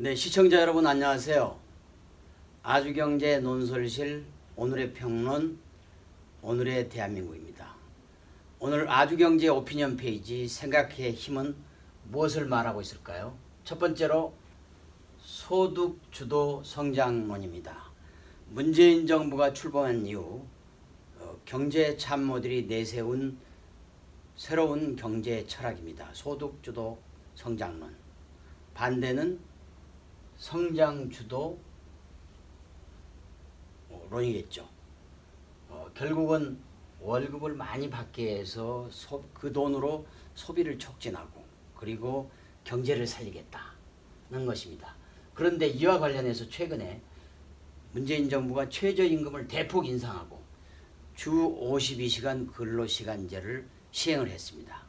네, 시청자 여러분 안녕하세요. 아주경제 논설실 오늘의 평론 오늘의 대한민국입니다. 오늘 아주경제 오피니언 페이지 생각의 힘은 무엇을 말하고 있을까요? 첫 번째로 소득주도 성장론입니다. 문재인 정부가 출범한 이후 경제 참모들이 내세운 새로운 경제 철학입니다. 소득주도 성장론. 반대는 성장주도 론이겠죠. 결국은 월급을 많이 받기 위해서 그 돈으로 소비를 촉진하고 그리고 경제를 살리겠다는 것입니다. 그런데 이와 관련해서 최근에 문재인 정부가 최저임금을 대폭 인상하고 주 52시간 근로시간제를 시행을 했습니다.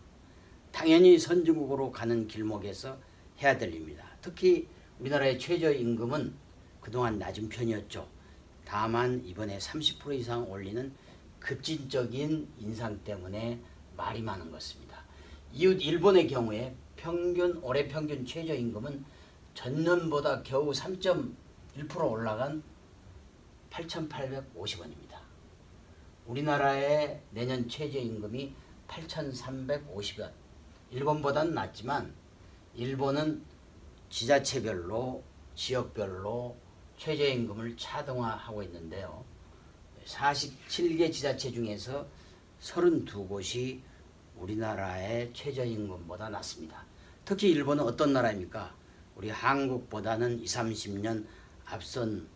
당연히 선진국으로 가는 길목에서 해야 될 일입니다. 특히 우리나라의 최저임금은 그동안 낮은 편이었죠. 다만 이번에 30% 이상 올리는 급진적인 인상 때문에 말이 많은 것입니다. 이웃 일본의 경우에 올해 평균 최저임금은 전년보다 겨우 3.1% 올라간 8,850원입니다. 우리나라의 내년 최저임금이 8,350원. 일본보다는 낮지만 일본은 지자체별로 지역별로 최저임금을 차등화하고 있는데요. 47개 지자체 중에서 32곳이 우리나라의 최저임금보다 낮습니다. 특히 일본은 어떤 나라입니까? 우리 한국보다는 20, 30년 앞선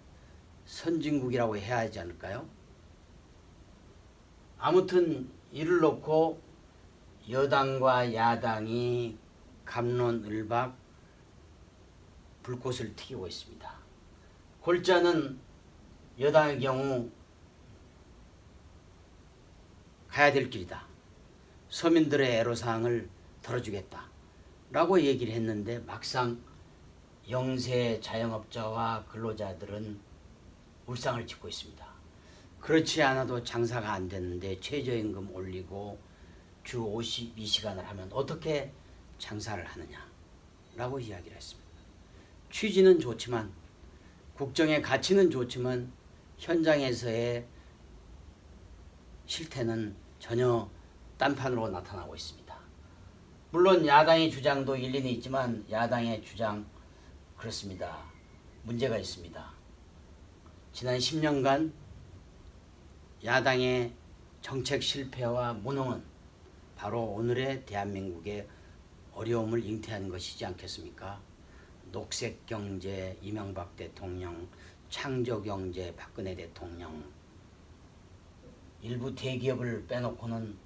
선진국이라고 해야 하지 않을까요? 아무튼 이를 놓고 여당과 야당이 갑론을박 불꽃을 튀기고 있습니다. 골자는 여당의 경우 가야 될 길이다. 서민들의 애로사항을 덜어주겠다 라고 얘기를 했는데 막상 영세 자영업자와 근로자들은 울상을 짓고 있습니다. 그렇지 않아도 장사가 안 되는데 최저임금 올리고 주 52시간을 하면 어떻게 장사를 하느냐 라고 이야기를 했습니다. 취지는 좋지만 국정의 가치는 좋지만 현장에서의 실태는 전혀 딴판으로 나타나고 있습니다. 물론 야당의 주장도 일리는 있지만 야당의 주장 그렇습니다. 문제가 있습니다. 지난 10년간 야당의 정책 실패와 무능은 바로 오늘의 대한민국의 어려움을 잉태하는 것이지 않겠습니까? 녹색경제 이명박 대통령, 창조경제 박근혜 대통령, 일부 대기업을 빼놓고는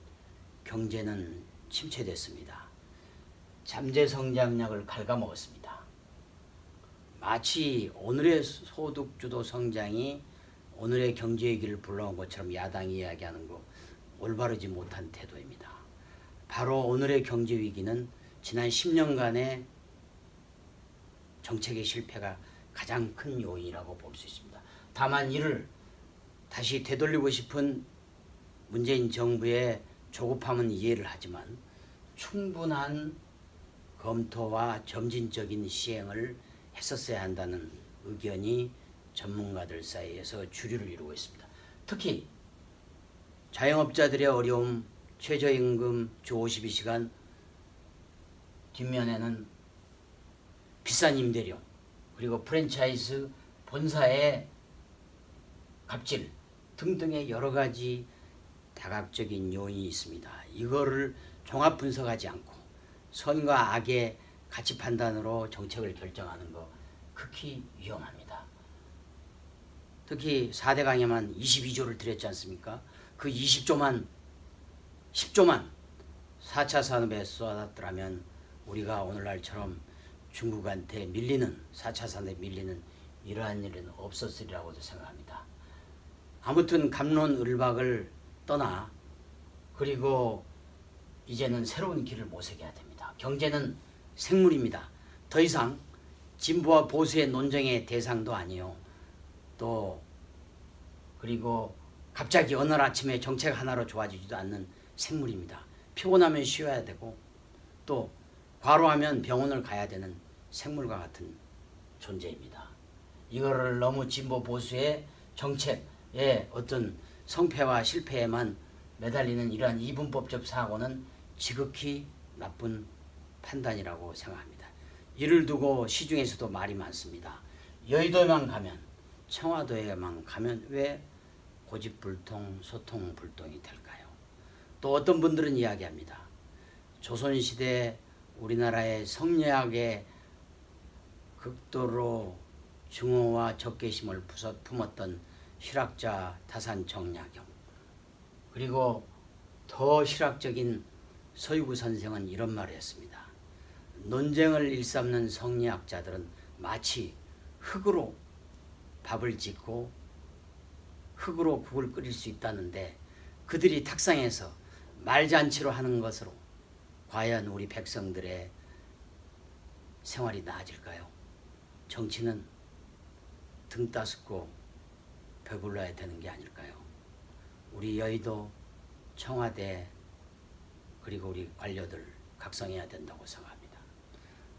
경제는 침체됐습니다. 잠재성장력을 갉아먹었습니다. 마치 오늘의 소득주도 성장이 오늘의 경제위기를 불러온 것처럼 야당이 이야기하는 거 올바르지 못한 태도입니다. 바로 오늘의 경제위기는 지난 10년간의 정책의 실패가 가장 큰 요인이라고 볼 수 있습니다. 다만 이를 다시 되돌리고 싶은 문재인 정부의 조급함은 이해를 하지만 충분한 검토와 점진적인 시행을 했었어야 한다는 의견이 전문가들 사이에서 주류를 이루고 있습니다. 특히 자영업자들의 어려움, 최저임금 주 52시간 뒷면에는 비싼 임대료 그리고 프랜차이즈 본사의 갑질 등등의 여러 가지 다각적인 요인이 있습니다. 이거를 종합 분석하지 않고 선과 악의 가치 판단으로 정책을 결정하는 거 극히 위험합니다. 특히 4대 강에만 22조를 들였지 않습니까? 그 20조만 10조만 4차 산업에 쏟았더라면 우리가 오늘날처럼 중국한테 밀리는 4차 산업에 밀리는 이러한 일은 없었으리라고도 생각합니다. 아무튼 갑론을박을 떠나 그리고 이제는 새로운 길을 모색해야 됩니다. 경제는 생물입니다. 더 이상 진보와 보수의 논쟁의 대상도 아니요. 또 그리고 갑자기 어느 날 아침에 정책 하나로 좋아지지도 않는 생물입니다. 피곤하면 쉬어야 되고 또 과로하면 병원을 가야 되는 생물과 같은 존재입니다. 이거를 너무 진보 보수의 정책의 어떤 성패와 실패에만 매달리는 이러한 이분법적 사고는 지극히 나쁜 판단이라고 생각합니다. 이를 두고 시중에서도 말이 많습니다. 여의도에만 가면, 청와대에만 가면 왜 고집불통, 소통불통이 될까요? 또 어떤 분들은 이야기합니다. 조선시대 우리나라의 성리학의 극도로 증오와 적개심을 품었던 실학자 타산정약용, 그리고 더 실학적인 서유구 선생은 이런 말을 했습니다. 논쟁을 일삼는 성리학자들은 마치 흙으로 밥을 짓고 흙으로 국을 끓일 수 있다는데 그들이 탁상에서 말잔치로 하는 것으로 과연 우리 백성들의 생활이 나아질까요? 정치는 등 따스고 배불러야 되는 게 아닐까요? 우리 여의도, 청와대, 그리고 우리 관료들 각성해야 된다고 생각합니다.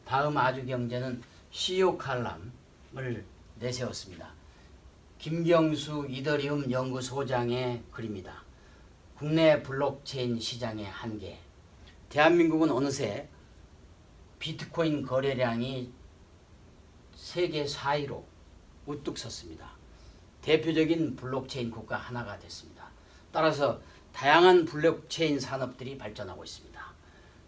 다음 아주경제는 CEO 칼럼을 내세웠습니다. 김경수 이더리움 연구소장의 글입니다. 국내 블록체인 시장의 한계. 대한민국은 어느새 비트코인 거래량이 세계 4위로 우뚝 섰습니다. 대표적인 블록체인 국가 하나가 됐습니다. 따라서 다양한 블록체인 산업들이 발전하고 있습니다.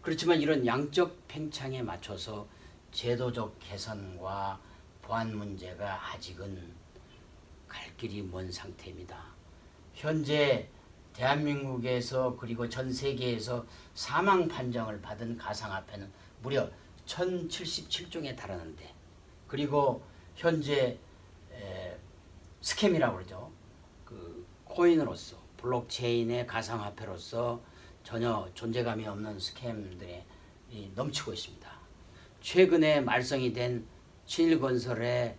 그렇지만 이런 양적 팽창에 맞춰서 제도적 개선과 보안 문제가 아직은 갈 길이 먼 상태입니다. 현재 대한민국에서 그리고 전 세계에서 사망 판정을 받은 가상화폐는 무려 1077종에 달하는데, 그리고 현재 스캠이라고 그러죠. 그 코인으로서 블록체인의 가상화폐로서 전혀 존재감이 없는 스캠들이 넘치고 있습니다. 최근에 말썽이 된 신일건설의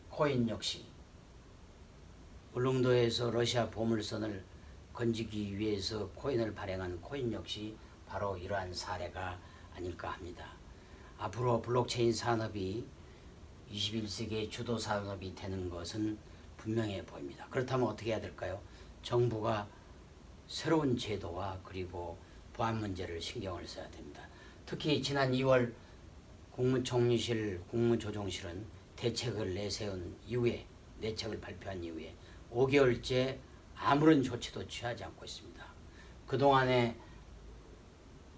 코인 역시 울릉도에서 러시아 보물선을 건지기 위해서 코인을 발행한 코인 역시 바로 이러한 사례가 아닐까 합니다. 앞으로 블록체인 산업이 21세기의 주도 산업이 되는 것은 분명해 보입니다. 그렇다면 어떻게 해야 될까요? 정부가 새로운 제도와 그리고 보안 문제를 신경을 써야 됩니다. 특히 지난 2월 국무총리실 국무조정실은 대책을 내세운 이후에, 내책을 발표한 이후에 5개월째 아무런 조치도 취하지 않고 있습니다. 그동안에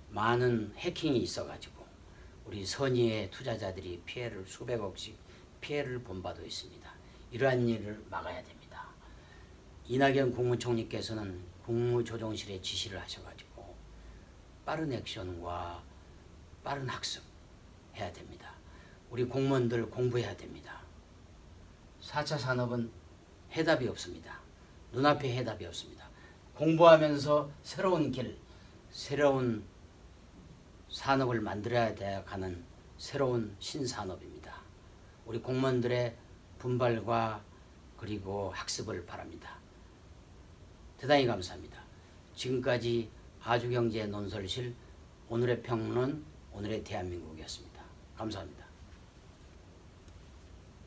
많은 해킹이 있어가지고 우리 선의의 투자자들이 피해를 수백억씩 피해를 본 바도 있습니다. 이러한 일을 막아야 됩니다. 이낙연 국무총리께서는 국무조정실에 지시를 하셔가지고 빠른 액션과 빠른 학습 해야 됩니다. 우리 공무원들 공부해야 됩니다. 4차 산업은 해답이 없습니다. 눈앞에 해답이 없습니다. 공부하면서 새로운 길, 새로운 산업을 만들어야 되어가는 새로운 신산업입니다. 우리 공무원들의 분발과 그리고 학습을 바랍니다. 대단히 감사합니다. 지금까지 아주경제 논설실 오늘의 평론, 오늘의 대한민국이었습니다. 감사합니다.